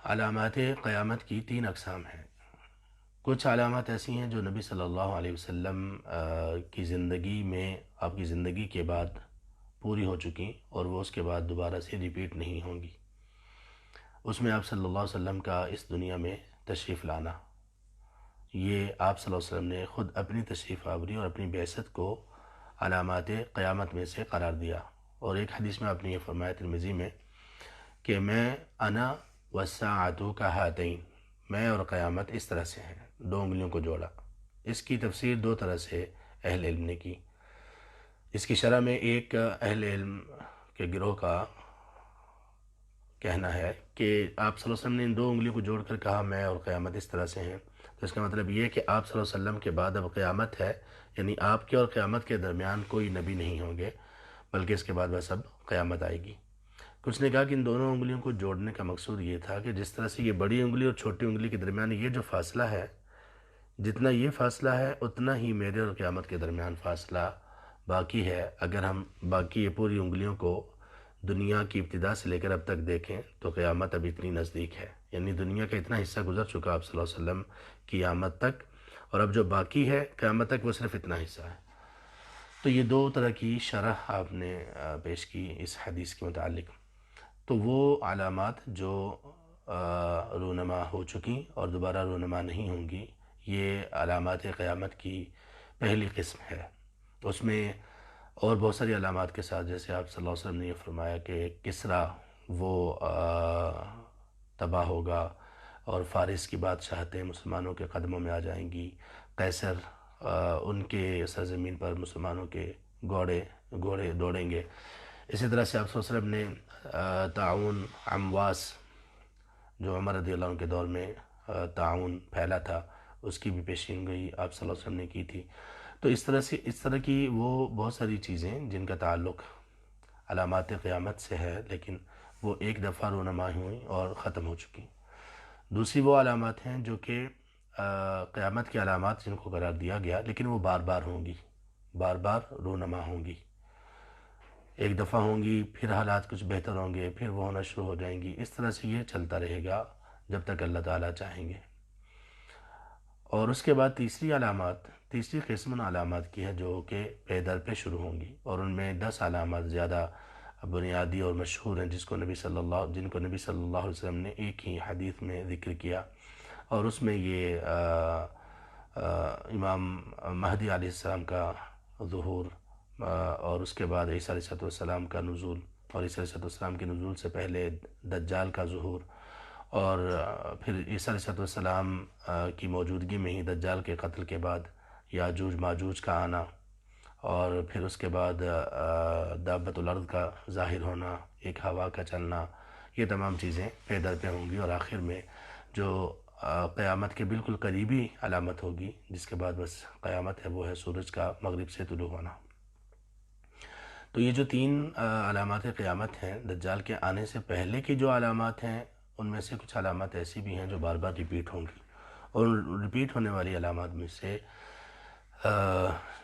علامات قیامت کی تین اقسام ہیں۔ کچھ علامات ایسی ہیں جو نبی صلی اللہ علیہ وسلم کی زندگی میں، آپ کی زندگی کے بعد پوری ہو چکی اور وہ اس کے بعد دوبارہ سے ریپیٹ نہیں ہوں گی۔ اس میں آپ صلی اللہ علیہ وسلم کا اس دنیا میں تشریف لانا، یہ آپ صلی اللہ علیہ وسلم نے خود اپنی تشریف آوری اور اپنی بعثت کو علامات قیامت میں سے قرار دیا۔ اور ایک حدیث میں آپ نے یہ فرمایا ترمذی میں کہ انا والساعۃ کہاتین، میں اور قیامت اس طرح سے ہیں، دو انگلیوں کو جوڑا۔ اس کی تفسیر دو طرح سے اہل علم نے کی۔ اس کی شرح میں ایک اہل علم کے گروہ کا کہنا ہے کہ آپ صلی اللہ علیہ وسلم نے ان دو انگلیوں کو جوڑ کر کہا میں اور قیامت اس طرح سے ہیں، تو اس کا مطلب یہ ہے کہ آپ صلی اللہ علیہ وسلم کے بعد اب قیامت ہے، یعنی آپ کے اور قیامت کے درمیان کوئی نبی نہیں ہوں گے، بلکہ اس کے بعد بس اب قیامت آئے گی۔ کچھ نے کہا کہ ان دونوں انگلیوں کو جوڑنے کا مقصود یہ تھا کہ جس طرح سے یہ بڑی انگلی اور چھوٹی انگلی کے درمیان یہ جو فاصلہ ہے، جتنا یہ فاصلہ ہے اتنا ہی میرے اور قیامت کے درمیان فاصلہ باقی ہے۔ اگر ہم باقی یہ پوری انگلیوں کو دنیا کی ابتدا سے لے کر اب تک دیکھیں تو قیامت اب اتنی نزدیک ہے، یعنی دنیا کا اتنا حصہ گزر چکا آپ صلی اللہ علیہ وسلم کی آمد تک، اور اب جو باقی ہے قیامت تک وہ صرف اتنا حصہ ہے۔ تو یہ دو طرح کی شرح آپ نے پیش کی اس حدیث کے متعلق۔ تو وہ علامات جو رونما ہو چکی اور دوبارہ رونما نہیں ہوں گی، یہ علامات قیامت کی پہلی قسم ہے۔ اس میں اور بہت ساری علامات کے ساتھ، جیسے آپ صلی اللہ علیہ وسلم نے یہ فرمایا کہ کسریٰ وہ تباہ ہوگا اور فارس کی بادشاہتیں مسلمانوں کے قدموں میں آ جائیں گی، قیصر ان کے سرزمین پر مسلمانوں کے گھوڑے دوڑیں گے۔ اسی طرح سے آپ صلی اللہ علیہ وسلم نے طاعون امواس، جو عمر رضی اللہ عنہ کے دور میں طاعون پھیلا تھا، اس کی بھی پیشین گوئی آپ صلی اللہ علیہ وسلم نے کی تھی۔ تو اس طرح کی وہ بہت ساری چیزیں جن کا تعلق علامات قیامت سے ہے، لیکن وہ ایک دفعہ رونما ہوئیں اور ختم ہو چکی۔ دوسری وہ علامات ہیں جو کہ قیامت کی علامات جن کو قرار دیا گیا، لیکن وہ بار بار ہوں گی، بار بار رونما ہوں گی، ایک دفعہ ہوں گی، پھر حالات کچھ بہتر ہوں گے، پھر وہ ہونا شروع ہو جائیں گی۔ اس طرح سے یہ چلتا رہے گا جب تک اللہ تعالیٰ چاہیں گے۔ اور اس کے بعد تیسری قسم ان علامات کی ہے جو کہ پے در پہ شروع ہوں گی، اور ان میں 10 علامات زیادہ بنیادی اور مشہور ہیں جن کو نبی صلی اللہ علیہ وسلم نے ایک ہی حدیث میں ذکر کیا، اور اس میں یہ امام مہدی علیہ السلام کا ظہور، اور اس کے بعد عیسیٰ علیہ السلام کا نزول، اور عیسیٰ علیہ السلام کے نزول سے پہلے دجال کا ظہور، اور پھر عیسیٰ علیہ السلام کی موجودگی میں ہی دجال کے قتل کے بعد یاجوج ماجوج کا آنا، اور پھر اس کے بعد دابۃ الارض کا ظاہر ہونا، ایک ہوا کا چلنا، یہ تمام چیزیں پے در پہ ہوں گی۔ اور آخر میں جو قیامت کے بالکل قریبی علامت ہوگی، جس کے بعد بس قیامت ہے، وہ ہے سورج کا مغرب سے طلوع ہونا۔ تو یہ جو تین علامات قیامت ہیں، دجال کے آنے سے پہلے کی جو علامات ہیں، ان میں سے کچھ علامات ایسی بھی ہیں جو بار بار ریپیٹ ہوں گی، اور ریپیٹ ہونے والی علامات میں سے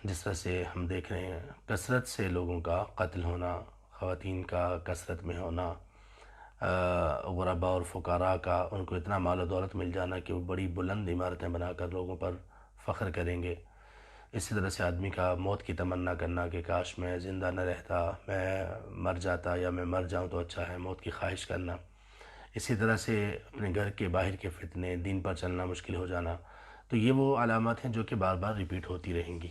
جس طرح سے ہم دیکھ رہے ہیں کثرت سے لوگوں کا قتل ہونا، خواتین کا کثرت میں ہونا، غرباء اور فقراء کا ان کو اتنا مال و دولت مل جانا کہ وہ بڑی بلند عمارتیں بنا کر لوگوں پر فخر کریں گے۔ اسی طرح سے آدمی کا موت کی تمنا کرنا کہ کاش میں زندہ نہ رہتا، میں مر جاتا، یا میں مر جاؤں تو اچھا ہے، موت کی خواہش کرنا۔ اسی طرح سے اپنے گھر کے باہر کے فتنے، دین پر چلنا مشکل ہو جانا۔ تو یہ وہ علامات ہیں جو کہ بار بار ریپیٹ ہوتی رہیں گی۔